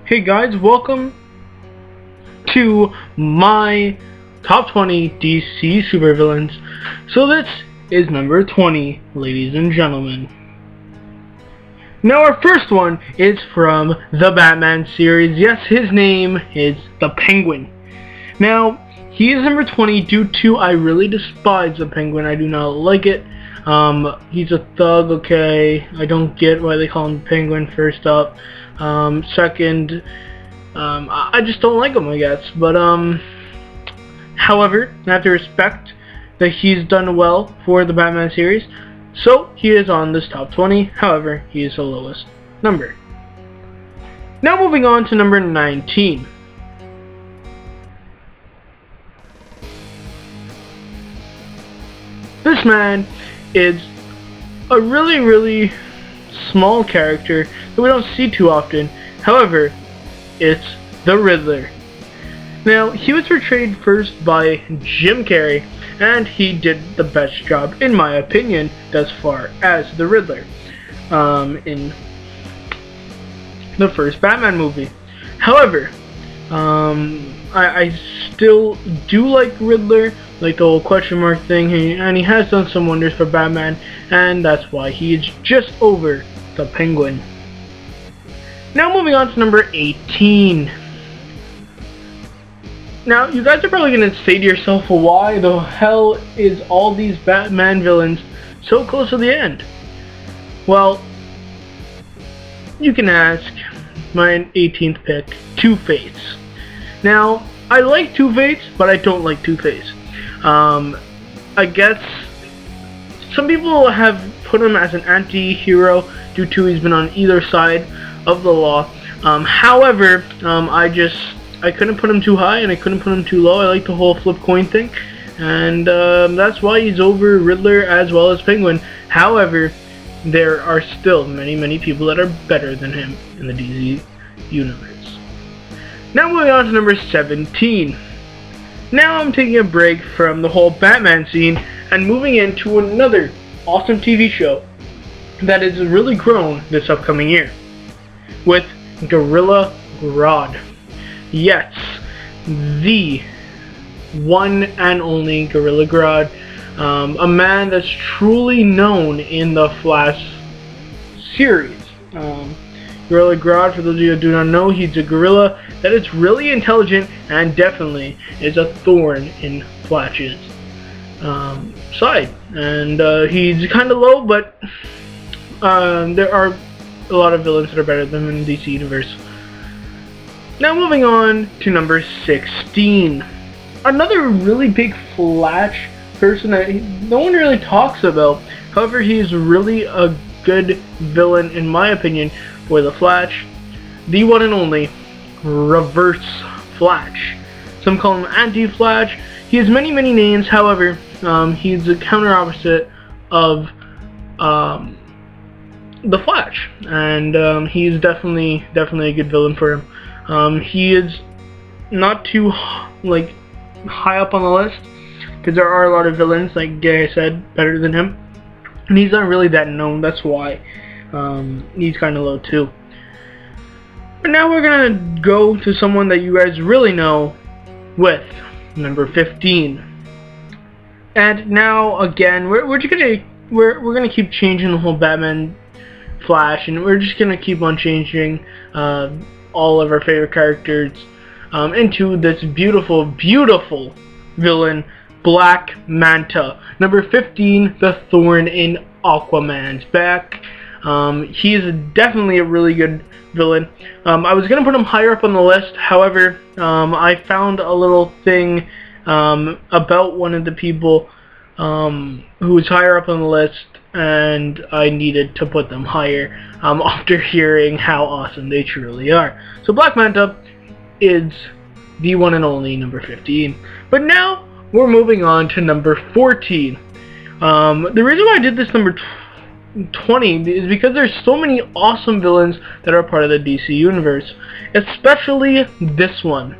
Hey guys, welcome to my top 20 DC supervillains. So this is number 20, ladies and gentlemen. Now our first one is from the Batman series. Yes, his name is the Penguin. Now, he is number 20 due to I really despise the Penguin. I do not like it. He's a thug, okay. I don't get why they call him Penguin, first up. Second, I just don't like him, I guess. But, however, I have to respect that he's done well for the Batman series. So, he is on this top 20. However, he is the lowest number. Now moving on to number 19. This man is a really small character that we don't see too often. However, it's the Riddler. Now, he was portrayed first by Jim Carrey, and he did the best job, in my opinion, as far as the Riddler in the first Batman movie. However, I still do like Riddler, like the whole question mark thing, and he has done some wonders for Batman, and that's why he is just over the Penguin. Now moving on to number 18. Now, you guys are probably going to say to yourself, why the hell is all these Batman villains so close to the end? Well, you can ask my 18th pick, Two-Face. Now, I like Two-Face, but I don't like Two-Face. I guess some people have put him as an anti-hero due to he's been on either side of the law. However, I couldn't put him too high and I couldn't put him too low. I like the whole flip coin thing, and that's why he's over Riddler as well as Penguin. However, there are still many people that are better than him in the DC universe. Now moving on to number 17. Now I'm taking a break from the whole Batman scene and moving into another awesome TV show that has really grown this upcoming year with Gorilla Grodd. Yes, the one and only Gorilla Grodd, a man that's truly known in the Flash series. Gorilla Grodd, for those of you who do not know, he's a gorilla that is really intelligent and definitely is a thorn in Flash's side. And he's kind of low, but there are a lot of villains that are better than him in the DC universe. Now moving on to number 16. Another really big Flash person that no one really talks about. However, he's really a good villain in my opinion for the Flash. The one and only Reverse Flash. Some call him Anti-Flash. He has many names. However, he's the counter opposite of the Flash, and he's definitely a good villain for him. He is not too high up on the list because there are a lot of villains, like I said, better than him, and he's not really that known. That's why he's kind of low too. But now we're gonna go to someone that you guys really know with number 15. And now again, we're gonna keep changing the whole Batman Flash, and we're just gonna keep on changing all of our favorite characters into this beautiful villain, Black Manta. Number 15, the Thorn in Aquaman's back. He is definitely a really good villain. I was gonna put him higher up on the list. However, I found a little thing about one of the people who was higher up on the list, and I needed to put them higher after hearing how awesome they truly are. So Black Manta is the one and only number 15. But now we're moving on to number 14. The reason why I did this number 20 is because there's so many awesome villains that are part of the DC universe, especially this one,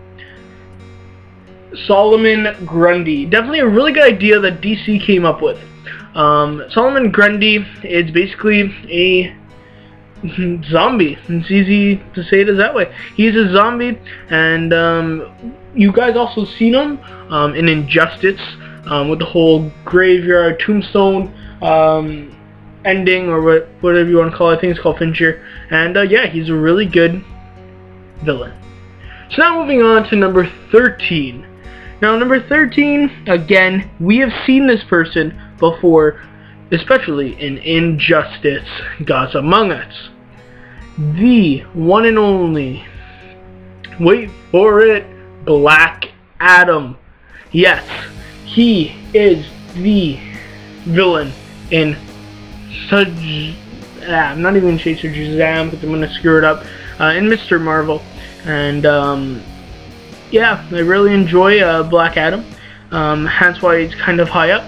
Solomon Grundy. Definitely a really good idea that DC came up with. Solomon Grundy is basically a zombie. It's easy to say it as that way. He's a zombie, and you guys also seen him in Injustice with the whole graveyard tombstone ending, or whatever you want to call it. I think it's called Fincher. And yeah, he's a really good villain. So now moving on to number 13. Now number 13, again, we have seen this person before, especially in Injustice Gods Among Us. The one and only, wait for it, Black Adam. Yes, he is the villain in I'm not even Chaser Shazam because I'm going to screw it up, in Mr. Marvel. And yeah, I really enjoy Black Adam, hence why it's kind of high up.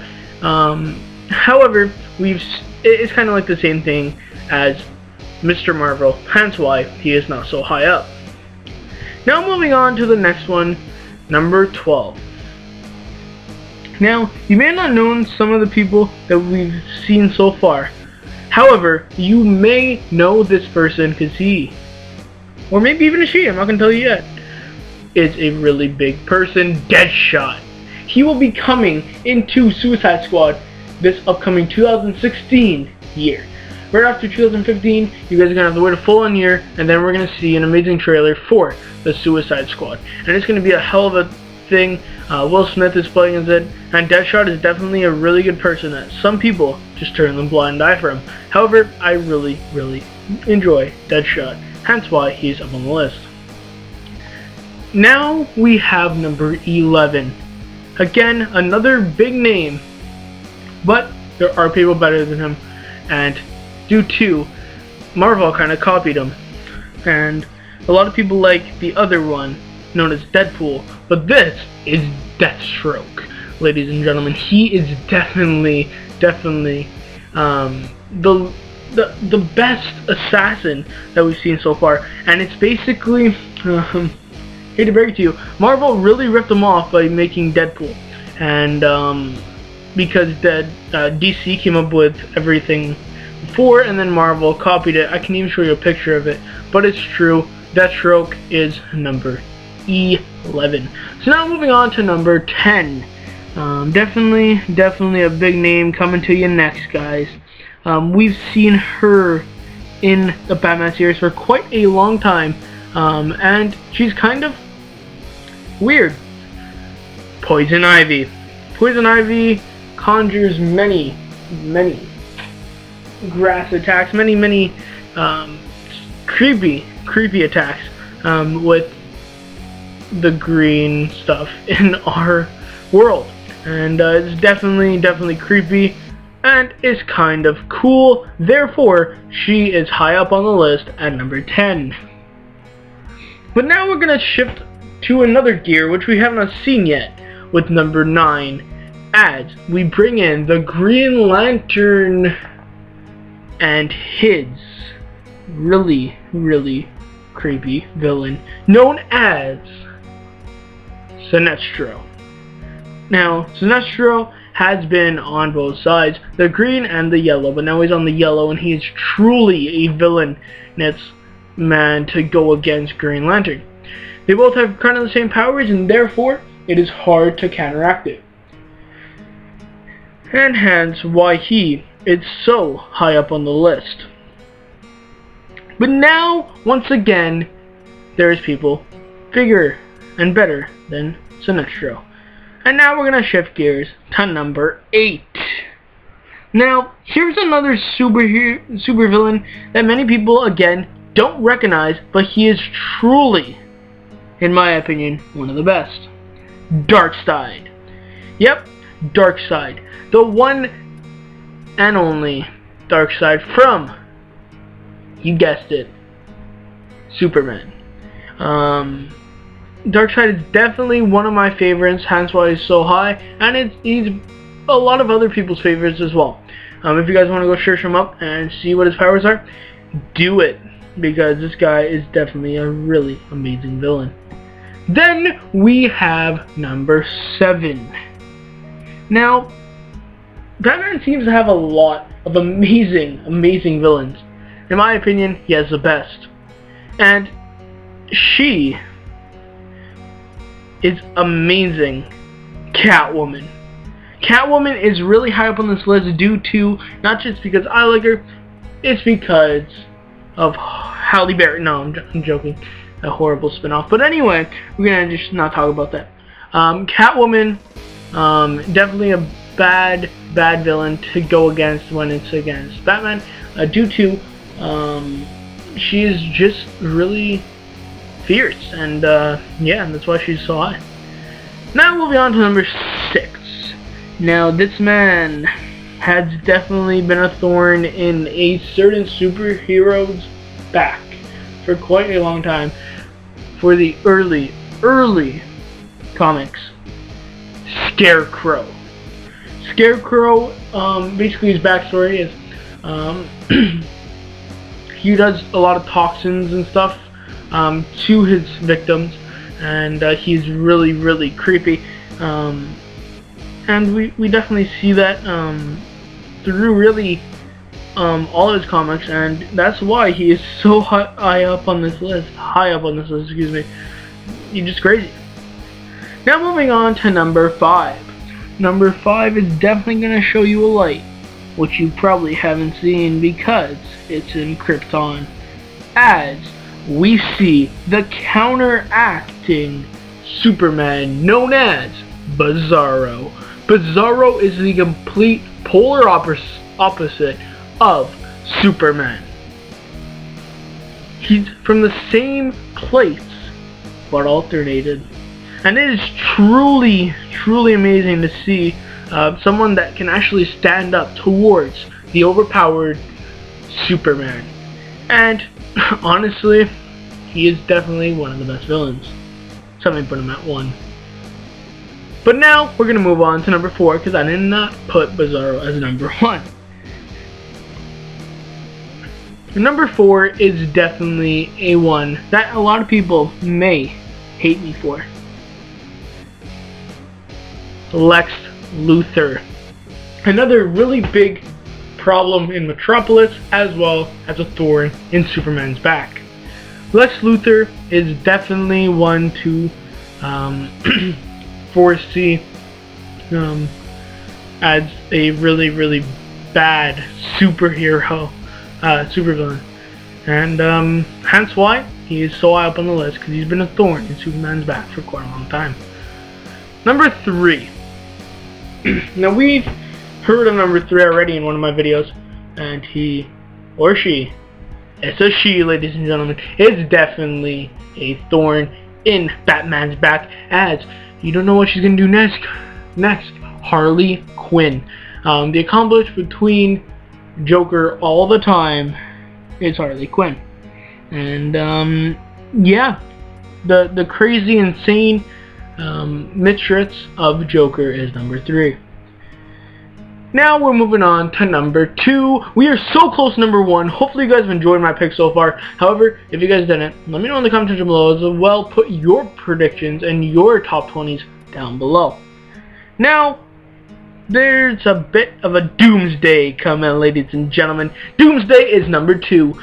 However, it's kind of like the same thing as Mr. Marvel, hence why he is not so high up. Now moving on to the next one, number 12. Now, you may not know some of the people that we've seen so far. However, you may know this person because he, or maybe even a she, I'm not going to tell you yet, is a really big person, Deadshot. He will be coming into Suicide Squad this upcoming 2016 year. Right after 2015, you guys are going to have to wait a full on year, and then we're going to see an amazing trailer for the Suicide Squad. And it's going to be a hell of a thing. Will Smith is playing as it, and Deadshot is definitely a really good person that some people just turn a blind eye for him. However, I really, really enjoy Deadshot, hence why he's up on the list. Now we have number 11. Again, another big name, but there are people better than him, and due to Marvel kind of copied him, and a lot of people like the other one known as Deadpool, but this is Deathstroke, ladies and gentlemen. He is definitely the best assassin that we've seen so far, and it's basically hate to break it to you, Marvel really ripped him off by making Deadpool, and because DC came up with everything before, and then Marvel copied it. I can even show you a picture of it, but it's true. Deathstroke is number 11. So now moving on to number 10. Definitely a big name coming to you next, guys. We've seen her in the Batman series for quite a long time, and she's kind of weird. Poison Ivy. Poison Ivy conjures many grass attacks, many creepy attacks with the green stuff in our world, and it's definitely creepy, and is kind of cool. Therefore, she is high up on the list at number 10. But now we're gonna shift to another gear which we have not seen yet, with number 9, as we bring in the Green Lantern and his really creepy villain known as Sinestro. Now, Sinestro has been on both sides, the green and the yellow, but now he's on the yellow, and he is truly a villain that's man to go against Green Lantern. They both have kind of the same powers, and therefore it is hard to counteract it, and hence why he is so high up on the list. But now, once again, there's people bigger and better than Sinestro. And now we're going to shift gears to number 8. Now, here's another supervillain that many people, again, don't recognize, but he is truly, in my opinion, one of the best. Darkside. Yep, Darkside. The one and only Darkside from, you guessed it, Superman. Darkside is definitely one of my favorites, hence why he's so high, and he's a lot of other people's favorites as well. If you guys want to go search him up and see what his powers are, do it, because this guy is definitely a really amazing villain. Then we have number 7. Now, Batman seems to have a lot of amazing villains. in my opinion, he has the best. And she is amazing. Catwoman. Catwoman is really high up on this list due to, not just because I like her, it's because of Halle Berry. No, I'm joking. A horrible spinoff. But anyway, we're gonna just not talk about that. Catwoman, definitely a bad villain to go against when it's against Batman, due to she is just really fierce, and yeah, that's why she's so high. Now moving on to number 6. Now this man has definitely been a thorn in a certain superhero's back for quite a long time. For the early comics, Scarecrow. Scarecrow, basically his backstory is he does a lot of toxins and stuff to his victims, and he's really creepy, and we definitely see that through really all of his comics, and that's why he is so high up on this list, excuse me. He's just crazy. Now moving on to number 5. Number 5 is definitely going to show you a light, which you probably haven't seen because it's in Krypton, as we see the counteracting Superman known as Bizarro. Bizarro is the complete polar opposite of Superman. He's from the same place but alternated, and it is truly amazing to see someone that can actually stand up towards the overpowered Superman. And honestly, he is definitely one of the best villains. Some may put him at 1. But now we're gonna move on to number 4, because I did not put Bizarro as number 1. Number 4 is definitely a one that a lot of people may hate me for. Lex Luthor. Another really big problem in Metropolis, as well as a thorn in Superman's back. Lex Luthor is definitely one to foresee as a really bad superhero, supervillain, and hence why he is so high up on the list, because he's been a thorn in Superman's back for quite a long time. Number 3. Now we've heard of number 3 already in one of my videos, and he or she, it's a she, ladies and gentlemen, is definitely a thorn in Batman's back, as you don't know what she's gonna do next. Harley Quinn. The accomplice between Joker all the time is Harley Quinn, and yeah, the crazy, insane mistress of Joker is number 3. Now we're moving on to number 2. We are so close to number 1. Hopefully you guys have enjoyed my pick so far. However, if you guys didn't, let me know in the comment section below as well. Put your predictions and your top 20s down below. Now, there's a bit of a Doomsday coming, ladies and gentlemen. Doomsday is number 2.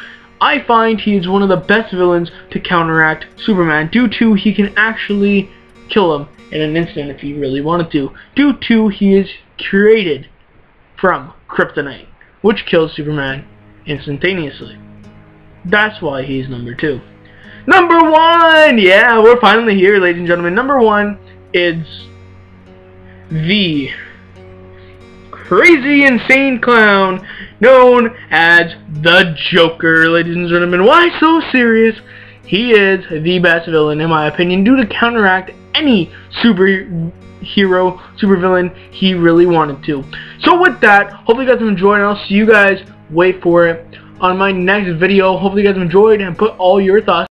I find he is one of the best villains to counteract Superman, due to he can actually kill him in an instant if he really wanted to, due to he is created from kryptonite, which kills Superman instantaneously. That's why he's number 2. Number 1! Yeah, we're finally here, ladies and gentlemen. Number 1 is the crazy, insane clown known as the Joker, ladies and gentlemen. Why so serious? He is the best villain, in my opinion, due to counteract any supervillain he really wanted to. So with that, hopefully you guys have enjoyed, and I'll see you guys, wait for it, on my next video. Hopefully you guys have enjoyed and put all your thoughts